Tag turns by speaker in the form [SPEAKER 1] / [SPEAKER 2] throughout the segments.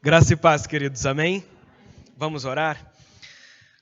[SPEAKER 1] Graça e paz, queridos, amém? Vamos orar?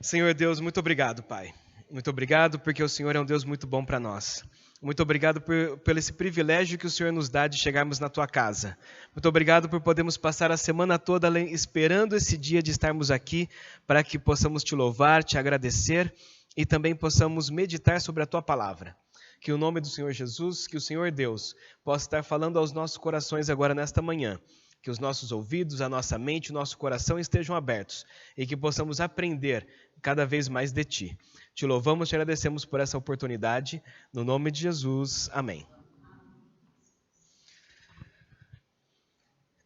[SPEAKER 1] Senhor Deus, muito obrigado, Pai. Muito obrigado porque o Senhor é um Deus muito bom para nós. Muito obrigado por esse privilégio que o Senhor nos dá de chegarmos na Tua casa. Muito obrigado por podermos passar a semana toda esperando esse dia de estarmos aqui para que possamos Te louvar, Te agradecer e também possamos meditar sobre a Tua palavra. Que o nome do Senhor Jesus, que o Senhor Deus possa estar falando aos nossos corações agora nesta manhã. Que os nossos ouvidos, a nossa mente, o nosso coração estejam abertos e que possamos aprender cada vez mais de Ti. Te louvamos, te agradecemos por essa oportunidade. No nome de Jesus, amém.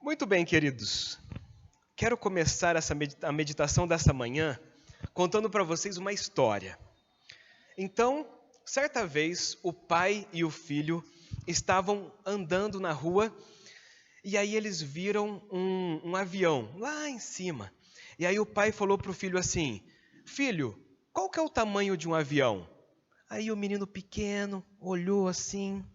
[SPEAKER 1] Muito bem, queridos. Quero começar a meditação dessa manhã contando para vocês uma história. Então, certa vez, o pai e o filho estavam andando na rua. E aí eles viram um avião lá em cima. E aí o pai falou para o filho assim: filho, qual que é o tamanho de um avião? Aí o menino pequeno olhou assim,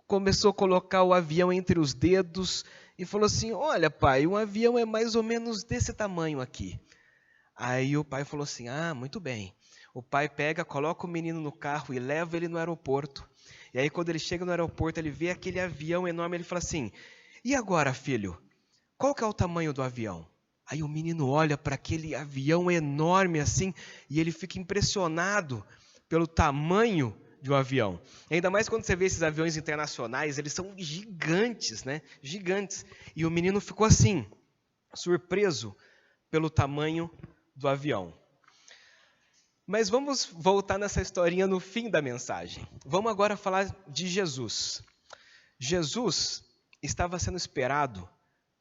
[SPEAKER 1] começou a colocar o avião entre os dedos e falou assim: olha pai, um avião é mais ou menos desse tamanho aqui. Aí o pai falou assim: ah, muito bem. O pai pega, coloca o menino no carro e leva ele no aeroporto. E aí quando ele chega no aeroporto, ele vê aquele avião enorme, ele fala assim: e agora, filho, qual que é o tamanho do avião? Aí o menino olha para aquele avião enorme assim e ele fica impressionado pelo tamanho de um avião. Ainda mais quando você vê esses aviões internacionais, eles são gigantes, né? Gigantes. E o menino ficou assim, surpreso pelo tamanho do avião. Mas vamos voltar nessa historinha no fim da mensagem. Vamos agora falar de Jesus. Jesus estava sendo esperado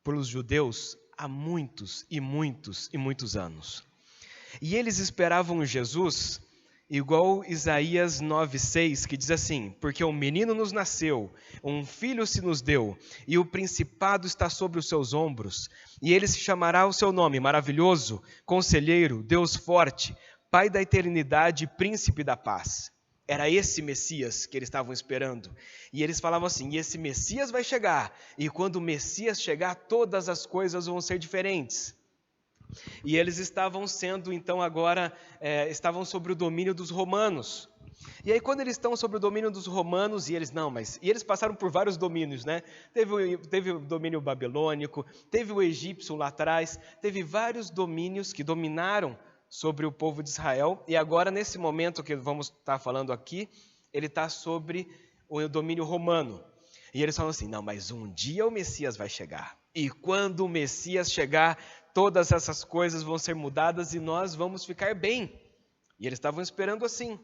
[SPEAKER 1] pelos judeus há muitos e muitos e muitos anos. E eles esperavam Jesus igual Isaías 9:6, que diz assim: porque um menino nos nasceu, um filho se nos deu, e o principado está sobre os seus ombros, e ele se chamará o seu nome, Maravilhoso, Conselheiro, Deus Forte, Pai da Eternidade, Príncipe da Paz. Era esse Messias que eles estavam esperando. E eles falavam assim: e esse Messias vai chegar. E quando o Messias chegar, todas as coisas vão ser diferentes. E eles estavam sendo, então, agora, estavam sobre o domínio dos romanos. E aí, quando eles estão sobre o domínio dos romanos, e eles passaram por vários domínios, né? Teve o domínio babilônico, teve o egípcio lá atrás, teve vários domínios que dominaram sobre o povo de Israel, e agora nesse momento que vamos estar falando aqui, ele está sobre o domínio romano. E eles falam assim: não, mas um dia o Messias vai chegar, e quando o Messias chegar, todas essas coisas vão ser mudadas e nós vamos ficar bem. E eles estavam esperando assim.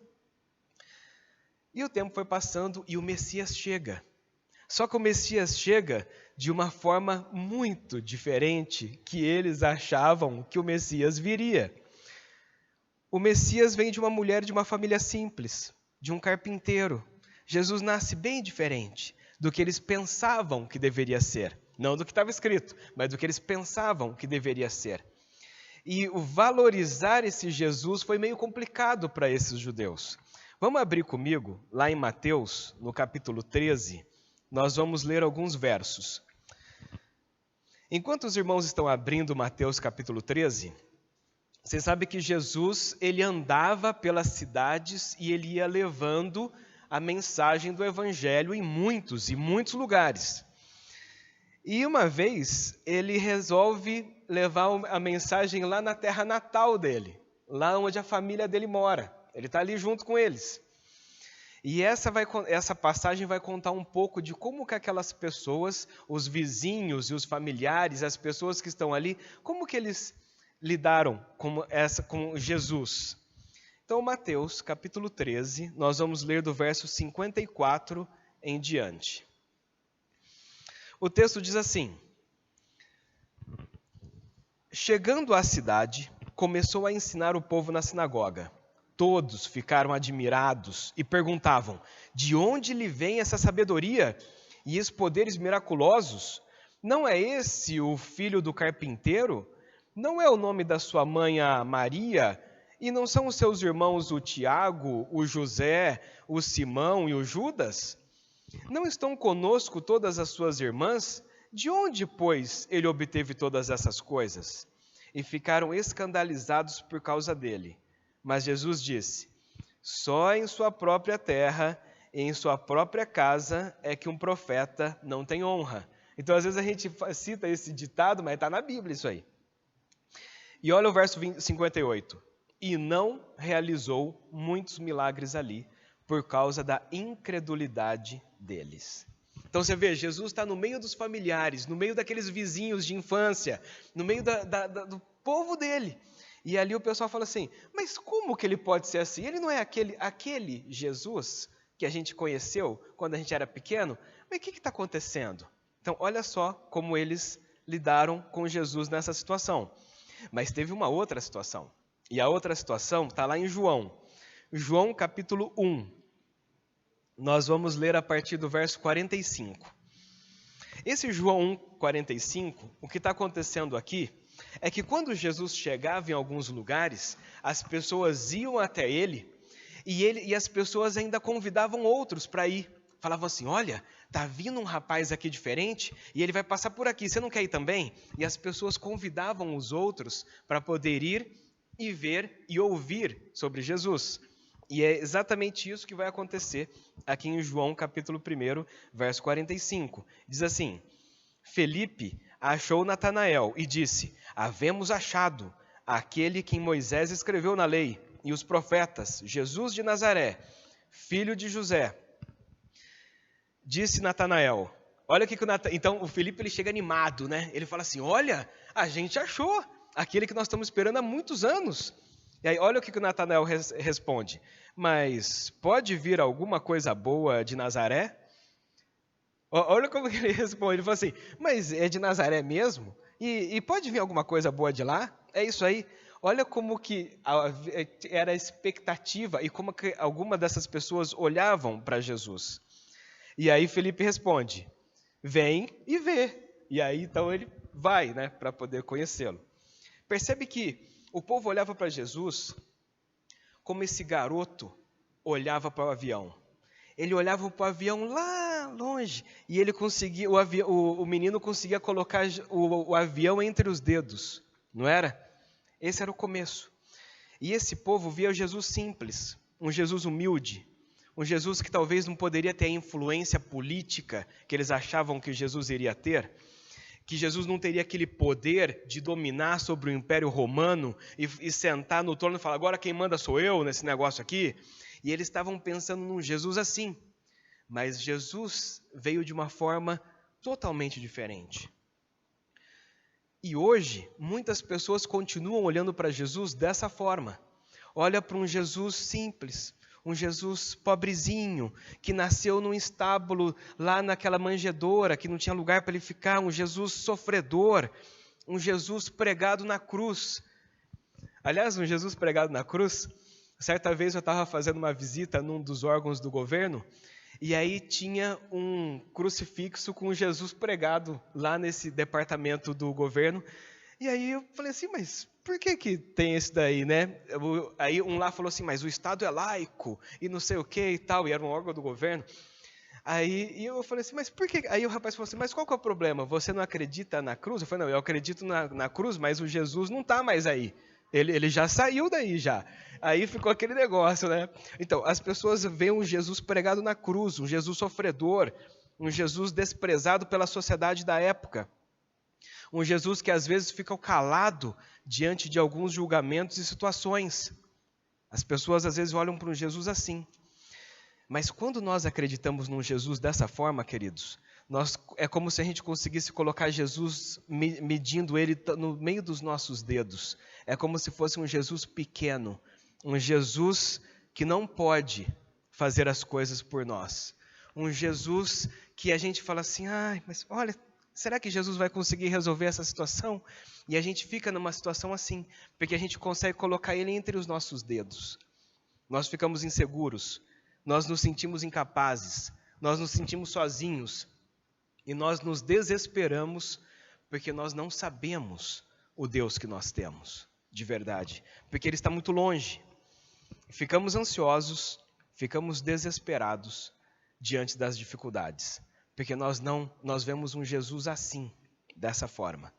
[SPEAKER 1] E o tempo foi passando e o Messias chega. Só que o Messias chega de uma forma muito diferente que eles achavam que o Messias viria. O Messias vem de uma mulher de uma família simples, de um carpinteiro. Jesus nasce bem diferente do que eles pensavam que deveria ser. Não do que estava escrito, mas do que eles pensavam que deveria ser. E o valorizar esse Jesus foi meio complicado para esses judeus. Vamos abrir comigo, lá em Mateus, no capítulo 13, nós vamos ler alguns versos. Enquanto os irmãos estão abrindo Mateus capítulo 13... você sabe que Jesus, ele andava pelas cidades e ele ia levando a mensagem do evangelho em muitos e muitos lugares. E uma vez ele resolve levar a mensagem lá na terra natal dele, lá onde a família dele mora. Ele está ali junto com eles. E essa passagem vai contar um pouco de como que aquelas pessoas, os vizinhos e os familiares, as pessoas que estão ali, como que eles lidaram com Jesus. Então, Mateus, capítulo 13, nós vamos ler do verso 54 em diante. O texto diz assim: chegando à cidade, começou a ensinar o povo na sinagoga. Todos ficaram admirados e perguntavam: de onde lhe vem essa sabedoria e esses poderes miraculosos? Não é esse o filho do carpinteiro? Não é o nome da sua mãe a Maria? E não são os seus irmãos o Tiago, o José, o Simão e o Judas? Não estão conosco todas as suas irmãs? De onde, pois, ele obteve todas essas coisas? E ficaram escandalizados por causa dele. Mas Jesus disse: só em sua própria terra e em sua própria casa é que um profeta não tem honra. Então, às vezes a gente cita esse ditado, mas está na Bíblia isso aí. E olha o verso 58. E não realizou muitos milagres ali, por causa da incredulidade deles. Então você vê, Jesus está no meio dos familiares, no meio daqueles vizinhos de infância, no meio do povo dele. E ali o pessoal fala assim, mas como que ele pode ser assim? Ele não é aquele Jesus que a gente conheceu quando a gente era pequeno? Mas o que está acontecendo? Então olha só como eles lidaram com Jesus nessa situação. Mas teve uma outra situação. E a outra situação está lá em João. João capítulo 1. Nós vamos ler a partir do verso 45. Esse João 1:45, o que está acontecendo aqui é que quando Jesus chegava em alguns lugares, as pessoas iam até ele e as pessoas ainda convidavam outros para ir. Falavam assim, olha, está vindo um rapaz aqui diferente e ele vai passar por aqui, você não quer ir também? E as pessoas convidavam os outros para poder ir e ver e ouvir sobre Jesus. E é exatamente isso que vai acontecer aqui em João capítulo 1, verso 45. Diz assim, Felipe achou Natanael e disse, havemos achado aquele que Moisés escreveu na lei e os profetas, Jesus de Nazaré, filho de José. Disse Natanael, olha o que então o Felipe ele chega animado, né? Ele fala assim, olha, a gente achou aquele que nós estamos esperando há muitos anos. E aí olha o que o Natanael responde, mas pode vir alguma coisa boa de Nazaré? Olha como ele responde, ele fala assim, mas é de Nazaré mesmo? E pode vir alguma coisa boa de lá? É isso aí. Olha como que era a expectativa e como que alguma dessas pessoas olhavam para Jesus. E aí Felipe responde, vem e vê. E aí então ele vai, né, para poder conhecê-lo. Percebe que o povo olhava para Jesus como esse garoto olhava para o avião. Ele olhava para o avião lá longe e ele conseguia, o menino conseguia colocar o avião entre os dedos, não era? Esse era o começo. E esse povo via Jesus simples, um Jesus humilde, um Jesus que talvez não poderia ter a influência política que eles achavam que Jesus iria ter, que Jesus não teria aquele poder de dominar sobre o Império Romano e sentar no trono e falar, agora quem manda sou eu nesse negócio aqui. E eles estavam pensando num Jesus assim. Mas Jesus veio de uma forma totalmente diferente. E hoje, muitas pessoas continuam olhando para Jesus dessa forma. Olha para um Jesus simples, um Jesus pobrezinho, que nasceu num estábulo lá naquela manjedoura, que não tinha lugar para ele ficar, um Jesus sofredor, um Jesus pregado na cruz. Aliás, um Jesus pregado na cruz, certa vez eu estava fazendo uma visita num dos órgãos do governo, e aí tinha um crucifixo com Jesus pregado lá nesse departamento do governo, e aí eu falei assim, mas por que tem esse daí, né? Aí um lá falou assim, mas o Estado é laico, e não sei o que e tal, e era um órgão do governo. Aí eu falei assim, mas por que? Aí o rapaz falou assim, mas qual que é o problema? Você não acredita na cruz? Eu falei, não, eu acredito na cruz, mas o Jesus não está mais aí. Ele já saiu daí já. Aí ficou aquele negócio, né? Então, as pessoas veem um Jesus pregado na cruz, um Jesus sofredor, um Jesus desprezado pela sociedade da época. Um Jesus que às vezes fica calado diante de alguns julgamentos e situações. As pessoas às vezes olham para um Jesus assim. Mas quando nós acreditamos num Jesus dessa forma, queridos, é como se a gente conseguisse colocar Jesus medindo ele no meio dos nossos dedos. É como se fosse um Jesus pequeno, um Jesus que não pode fazer as coisas por nós. Um Jesus que a gente fala assim, mas olha, será que Jesus vai conseguir resolver essa situação? E a gente fica numa situação assim, porque a gente consegue colocar ele entre os nossos dedos. Nós ficamos inseguros, nós nos sentimos incapazes, nós nos sentimos sozinhos e nós nos desesperamos porque nós não sabemos o Deus que nós temos, de verdade, porque Ele está muito longe. Ficamos ansiosos, ficamos desesperados diante das dificuldades, porque nós vemos um Jesus assim, dessa forma.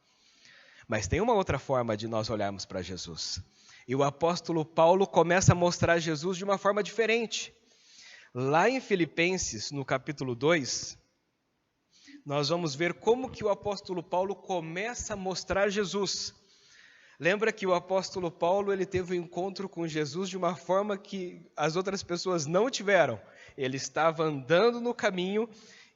[SPEAKER 1] Mas tem uma outra forma de nós olharmos para Jesus. E o apóstolo Paulo começa a mostrar Jesus de uma forma diferente. Lá em Filipenses, no capítulo 2, nós vamos ver como que o apóstolo Paulo começa a mostrar Jesus. Lembra que o apóstolo Paulo ele teve um encontro com Jesus de uma forma que as outras pessoas não tiveram. Ele estava andando no caminho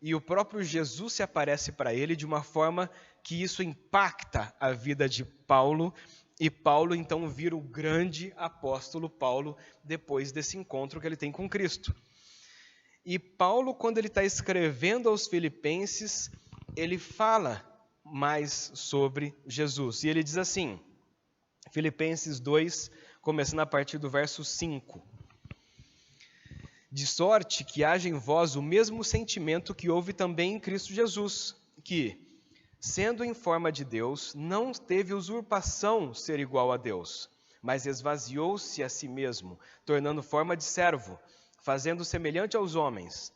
[SPEAKER 1] e o próprio Jesus se aparece para ele de uma forma que isso impacta a vida de Paulo. E Paulo então vira o grande apóstolo Paulo depois desse encontro que ele tem com Cristo. E Paulo, quando ele está escrevendo aos Filipenses, ele fala mais sobre Jesus. E ele diz assim, Filipenses 2, começando a partir do verso 5. De sorte que haja em vós o mesmo sentimento que houve também em Cristo Jesus, que, sendo em forma de Deus, não teve usurpação ser igual a Deus, mas esvaziou-se a si mesmo, tornando forma de servo, fazendo semelhante aos homens.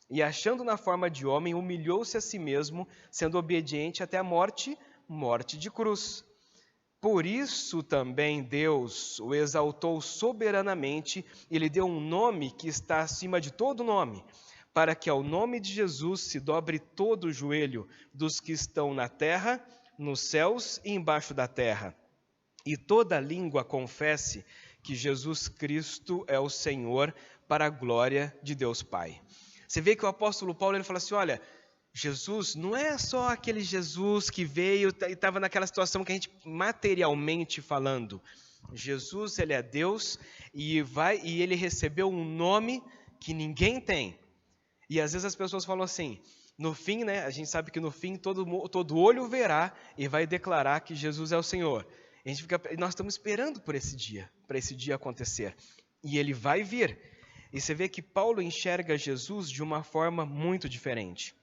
[SPEAKER 1] E achando na forma de homem, humilhou-se a si mesmo, sendo obediente até a morte, morte de cruz. Por isso também Deus o exaltou soberanamente e lhe deu um nome que está acima de todo nome, para que ao nome de Jesus se dobre todo o joelho dos que estão na terra, nos céus e embaixo da terra, e toda língua confesse que Jesus Cristo é o Senhor, para a glória de Deus Pai. Você vê que o apóstolo Paulo ele fala assim, olha, Jesus não é só aquele Jesus que veio e estava naquela situação que a gente, materialmente falando. Jesus, ele é Deus e ele recebeu um nome que ninguém tem. E às vezes as pessoas falam assim, no fim, né, a gente sabe que no fim todo olho verá e vai declarar que Jesus é o Senhor. Nós estamos esperando por esse dia, para esse dia acontecer. E ele vai vir. E você vê que Paulo enxerga Jesus de uma forma muito diferente.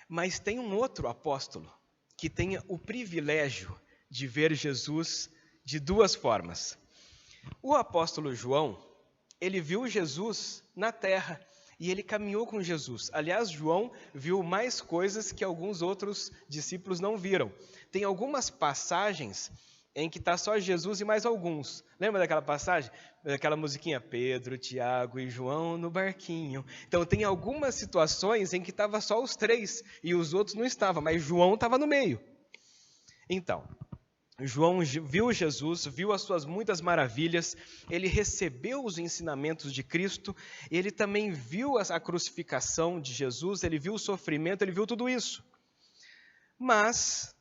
[SPEAKER 1] Mas tem um outro apóstolo que tem o privilégio de ver Jesus de duas formas. O apóstolo João, ele viu Jesus na terra e ele caminhou com Jesus. Aliás, João viu mais coisas que alguns outros discípulos não viram. Tem algumas passagens em que está só Jesus e mais alguns. Lembra daquela passagem? Daquela musiquinha, Pedro, Tiago e João no barquinho. Então tem algumas situações em que estava só os três e os outros não estavam, mas João estava no meio. Então, João viu Jesus, viu as suas muitas maravilhas, ele recebeu os ensinamentos de Cristo, ele também viu a crucificação de Jesus, ele viu o sofrimento, ele viu tudo isso. Mas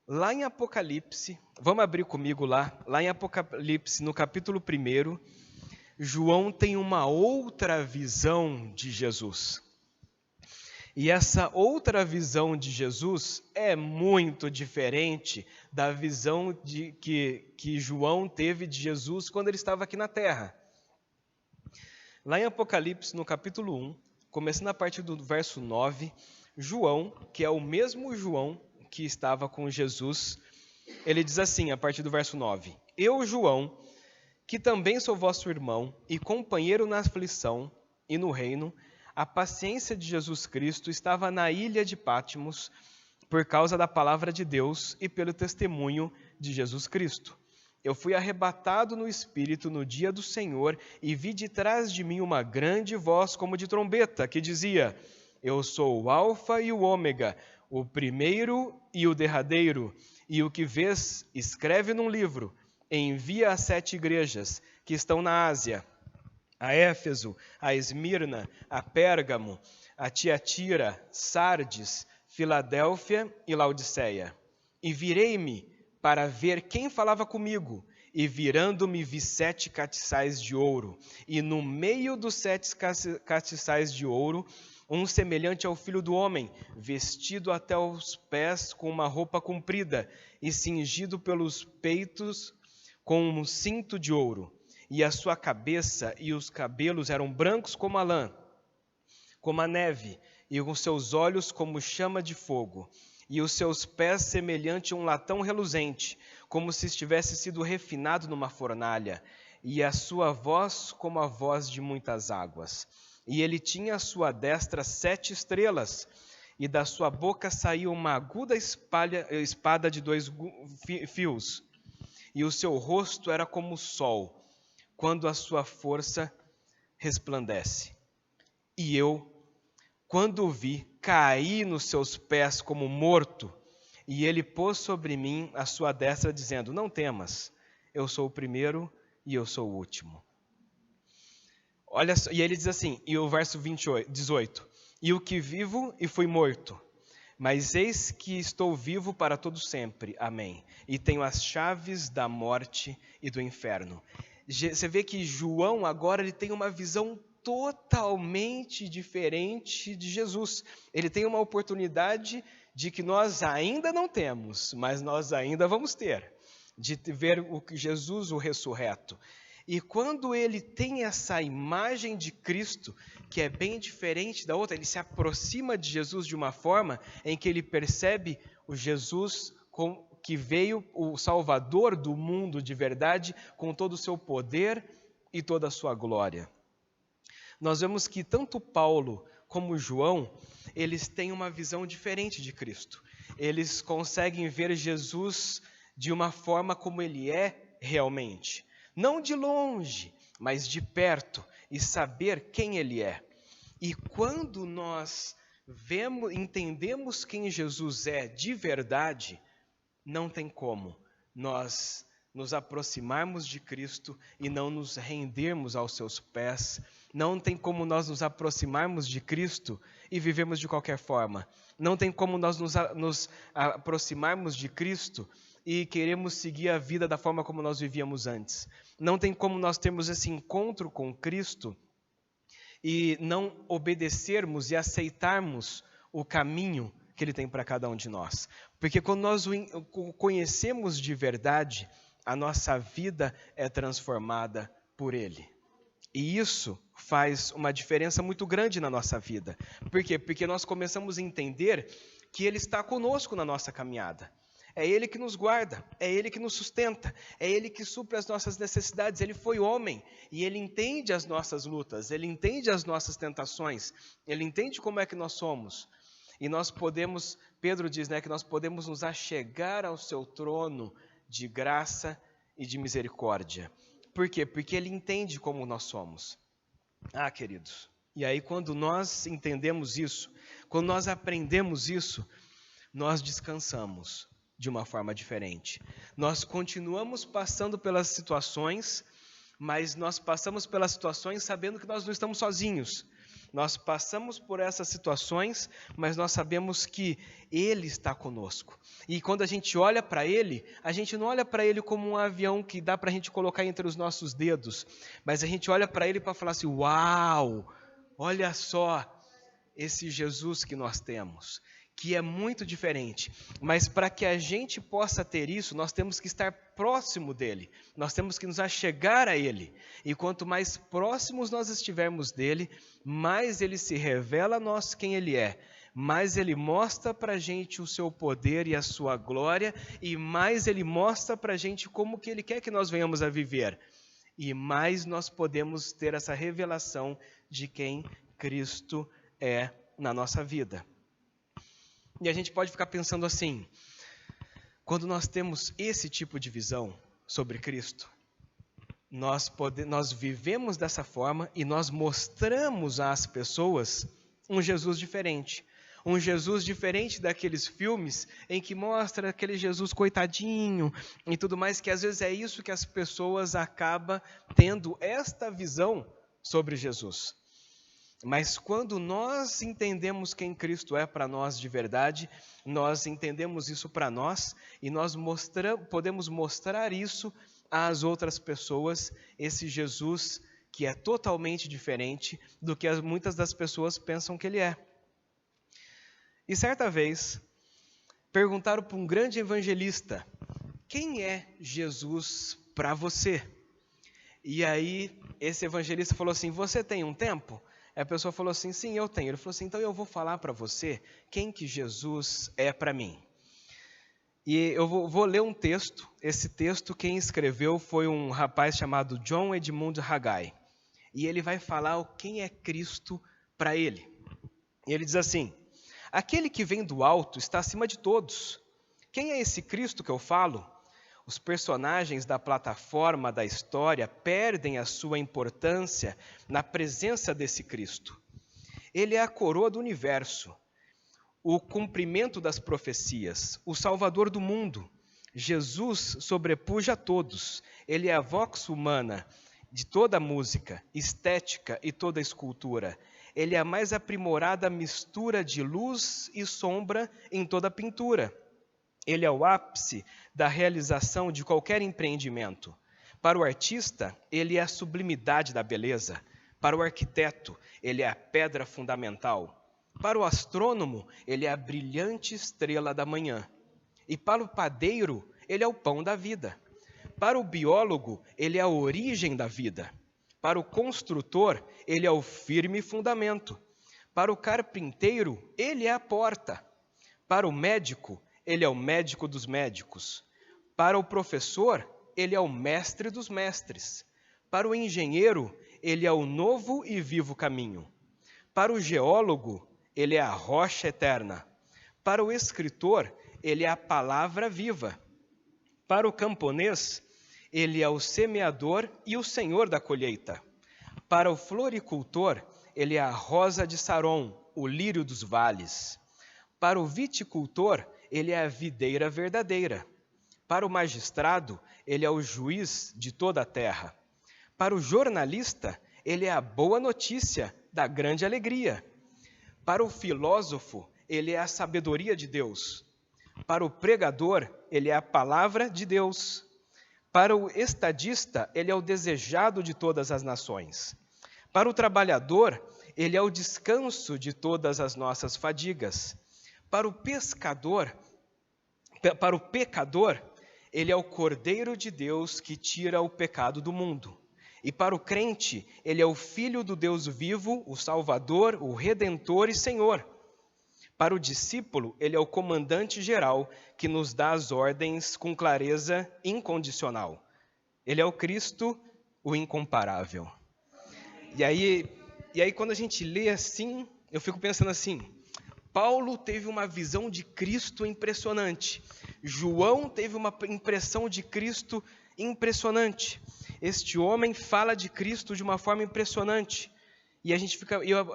[SPEAKER 1] lá em Apocalipse, vamos abrir comigo lá em Apocalipse, no capítulo 1, João tem uma outra visão de Jesus. E essa outra visão de Jesus é muito diferente da visão que João teve de Jesus quando ele estava aqui na terra. Lá em Apocalipse, no capítulo 1, começando a partir do verso 9, João, que é o mesmo João que estava com Jesus, ele diz assim, a partir do verso 9, Eu, João, que também sou vosso irmão e companheiro na aflição e no reino, a paciência de Jesus Cristo estava na ilha de Patmos por causa da palavra de Deus e pelo testemunho de Jesus Cristo. Eu fui arrebatado no Espírito no dia do Senhor e vi de trás de mim uma grande voz como de trombeta, que dizia, Eu sou o Alfa e o Ômega, o primeiro e o derradeiro, e o que vês, escreve num livro, envia às 7 igrejas que estão na Ásia, a Éfeso, a Esmirna, a Pérgamo, a Tiatira, Sardes, Filadélfia e Laodiceia. E virei-me para ver quem falava comigo, e virando-me vi 7 castiçais de ouro, e no meio dos 7 castiçais de ouro, um semelhante ao Filho do Homem, vestido até os pés com uma roupa comprida e cingido pelos peitos com um cinto de ouro. E a sua cabeça e os cabelos eram brancos como a lã, como a neve, e com seus olhos como chama de fogo, e os seus pés semelhante a um latão reluzente, como se estivesse sido refinado numa fornalha, e a sua voz como a voz de muitas águas. e ele tinha à sua destra 7 estrelas, e da sua boca saía uma aguda espada de 2 fios, e o seu rosto era como o sol, quando a sua força resplandece. E eu, quando o vi, caí nos seus pés como morto, e ele pôs sobre mim a sua destra, dizendo: não temas, eu sou o primeiro e eu sou o último. Olha só, e ele diz assim, e o verso 18: e o que vivo e fui morto, mas eis que estou vivo para todo sempre, amém, e tenho as chaves da morte e do inferno. Você vê que João agora ele tem uma visão totalmente diferente de Jesus. Ele tem uma oportunidade de que nós ainda não temos, mas nós ainda vamos ter, de ver o Jesus, o ressurreto. E quando ele tem essa imagem de Cristo, que é bem diferente da outra, ele se aproxima de Jesus de uma forma em que ele percebe o Jesus que veio, o Salvador do mundo de verdade, com todo o seu poder e toda a sua glória. Nós vemos que tanto Paulo como João, eles têm uma visão diferente de Cristo. Eles conseguem ver Jesus de uma forma como ele é realmente. Não de longe, mas de perto, e saber quem ele é. E quando nós entendemos quem Jesus é de verdade, não tem como nós nos aproximarmos de Cristo e não nos rendermos aos seus pés. Não tem como nós nos aproximarmos de Cristo e vivemos de qualquer forma. Não tem como nós nos aproximarmos de Cristo e queremos seguir a vida da forma como nós vivíamos antes. Não tem como nós termos esse encontro com Cristo e não obedecermos e aceitarmos o caminho que Ele tem para cada um de nós. Porque quando nós o conhecemos de verdade, a nossa vida é transformada por Ele. E isso faz uma diferença muito grande na nossa vida. Por quê? Porque nós começamos a entender que Ele está conosco na nossa caminhada. É Ele que nos guarda, é Ele que nos sustenta, é Ele que supre as nossas necessidades. Ele foi homem e Ele entende as nossas lutas, Ele entende as nossas tentações, Ele entende como é que nós somos. E nós podemos, Pedro diz, que nós podemos nos achegar ao seu trono de graça e de misericórdia. Por quê? Porque Ele entende como nós somos. Queridos, e aí quando nós entendemos isso, quando nós aprendemos isso, nós descansamos de uma forma diferente. Nós continuamos passando pelas situações, mas nós passamos pelas situações sabendo que nós não estamos sozinhos. Nós passamos por essas situações, mas nós sabemos que Ele está conosco. E quando a gente olha para Ele, a gente não olha para Ele como um avião que dá para a gente colocar entre os nossos dedos, mas a gente olha para Ele para falar assim, uau, olha só esse Jesus que nós temos, que é muito diferente. Mas para que a gente possa ter isso, nós temos que estar próximo dele, nós temos que nos achegar a ele. E quanto mais próximos nós estivermos dele, mais ele se revela a nós quem ele é, mais ele mostra para a gente o seu poder e a sua glória, e mais ele mostra para a gente como que ele quer que nós venhamos a viver. E mais nós podemos ter essa revelação de quem Cristo é na nossa vida. E a gente pode ficar pensando assim, quando nós temos esse tipo de visão sobre Cristo, nós vivemos dessa forma e nós mostramos às pessoas um Jesus diferente. Um Jesus diferente daqueles filmes em que mostra aquele Jesus coitadinho e tudo mais, que às vezes é isso que as pessoas acabam tendo esta visão sobre Jesus. Mas quando nós entendemos quem Cristo é para nós de verdade, nós entendemos isso para nós e nós podemos mostrar isso às outras pessoas, esse Jesus que é totalmente diferente do que muitas das pessoas pensam que ele é. E certa vez, perguntaram para um grande evangelista, quem é Jesus para você? E aí esse evangelista falou assim, você tem um tempo? A pessoa falou assim, sim, eu tenho. Ele falou assim, então eu vou falar para você quem que Jesus é para mim. E eu vou ler um texto. Esse texto quem escreveu foi um rapaz chamado John Edmund Haggai. e ele vai falar quem é Cristo para ele. E ele diz assim: aquele que vem do alto está acima de todos. Quem é esse Cristo que eu falo? Os personagens da plataforma da história perdem a sua importância na presença desse Cristo. Ele é a coroa do universo, o cumprimento das profecias, o Salvador do mundo. Jesus sobrepuja a todos. Ele é a vox humana de toda música, estética e toda escultura. Ele é a mais aprimorada mistura de luz e sombra em toda pintura. Ele é o ápice da realização de qualquer empreendimento. Para o artista, ele é a sublimidade da beleza. Para o arquiteto, ele é a pedra fundamental. Para o astrônomo, ele é a brilhante estrela da manhã. E para o padeiro, ele é o pão da vida. Para o biólogo, ele é a origem da vida. Para o construtor, ele é o firme fundamento. Para o carpinteiro, ele é a porta. Para o médico, ele é o médico dos médicos. Para o professor, ele é o mestre dos mestres. Para o engenheiro, ele é o novo e vivo caminho. Para o geólogo, ele é a rocha eterna. Para o escritor, ele é a palavra viva. Para o camponês, ele é o semeador e o senhor da colheita. Para o floricultor, ele é a rosa de Saron, o lírio dos vales. Para o viticultor, ele é a videira verdadeira. Para o magistrado, ele é o juiz de toda a terra. Para o jornalista, ele é a boa notícia da grande alegria. Para o filósofo, ele é a sabedoria de Deus. Para o pregador, ele é a palavra de Deus. Para o estadista, ele é o desejado de todas as nações. Para o trabalhador, ele é o descanso de todas as nossas fadigas. Para o pecador, ele é o Cordeiro de Deus que tira o pecado do mundo. E para o crente, ele é o Filho do Deus vivo, o Salvador, o Redentor e Senhor. Para o discípulo, ele é o comandante geral que nos dá as ordens com clareza incondicional. Ele é o Cristo, o incomparável. E aí quando a gente lê assim, eu fico pensando assim: Paulo teve uma visão de Cristo impressionante. João teve uma impressão de Cristo impressionante. Este homem fala de Cristo de uma forma impressionante. E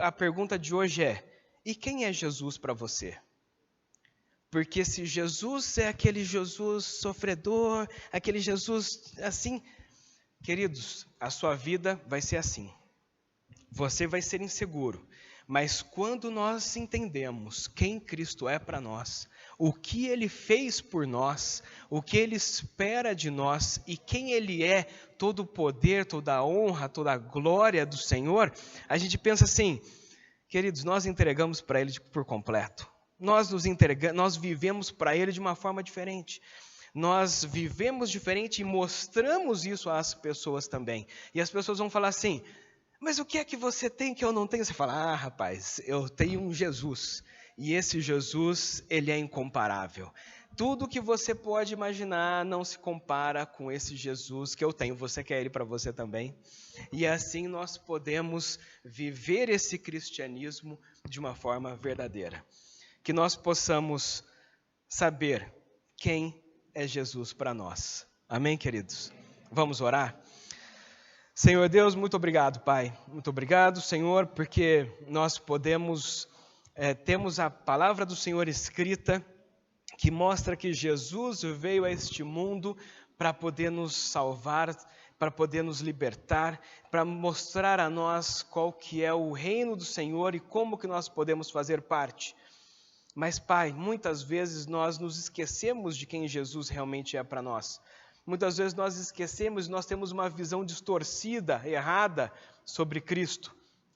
[SPEAKER 1] a pergunta de hoje é: e quem é Jesus para você? Porque se Jesus é aquele Jesus sofredor, aquele Jesus assim, queridos, a sua vida vai ser assim. Você vai ser inseguro. Mas quando nós entendemos quem Cristo é para nós, o que Ele fez por nós, o que Ele espera de nós e quem Ele é, todo o poder, toda a honra, toda a glória do Senhor, a gente pensa assim: queridos, nós entregamos para Ele por completo. Nós vivemos para Ele de uma forma diferente. Nós vivemos diferente e mostramos isso às pessoas também. E as pessoas vão falar assim: mas o que é que você tem que eu não tenho? Você fala: rapaz, eu tenho um Jesus. E esse Jesus, ele é incomparável. Tudo que você pode imaginar não se compara com esse Jesus que eu tenho. Você quer ele para você também? E assim nós podemos viver esse cristianismo de uma forma verdadeira. Que nós possamos saber quem é Jesus para nós. Amém, queridos? Vamos orar? Senhor Deus, muito obrigado, Pai. Muito obrigado, Senhor, porque nós temos a palavra do Senhor escrita, que mostra que Jesus veio a este mundo para poder nos salvar, para poder nos libertar, para mostrar a nós qual que é o reino do Senhor e como que nós podemos fazer parte. Mas, Pai, muitas vezes nós nos esquecemos de quem Jesus realmente é para nós. Muitas vezes nós esquecemos, nós temos uma visão distorcida, errada sobre Cristo.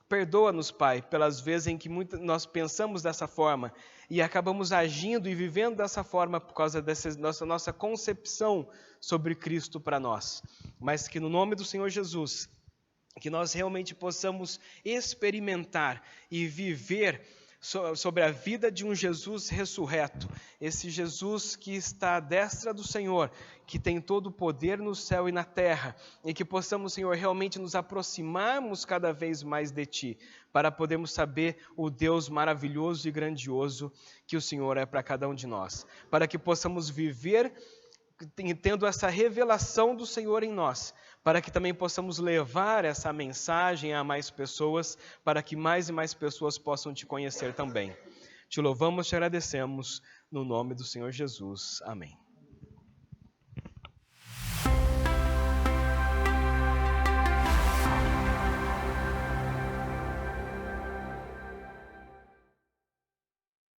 [SPEAKER 1] Perdoa-nos, Pai, pelas vezes em que nós pensamos dessa forma e acabamos agindo e vivendo dessa forma por causa dessa nossa concepção sobre Cristo para nós. Mas que no nome do Senhor Jesus, que nós realmente possamos experimentar e viver sobre a vida de um Jesus ressurreto, esse Jesus que está à destra do Senhor, que tem todo o poder no céu e na terra, e que possamos, Senhor, realmente nos aproximarmos cada vez mais de Ti, para podermos saber o Deus maravilhoso e grandioso que o Senhor é para cada um de nós, para que possamos viver tendo essa revelação do Senhor em nós, para que também possamos levar essa mensagem a mais pessoas, para que mais e mais pessoas possam Te conhecer também. Te louvamos, Te agradecemos, no nome do Senhor Jesus. Amém.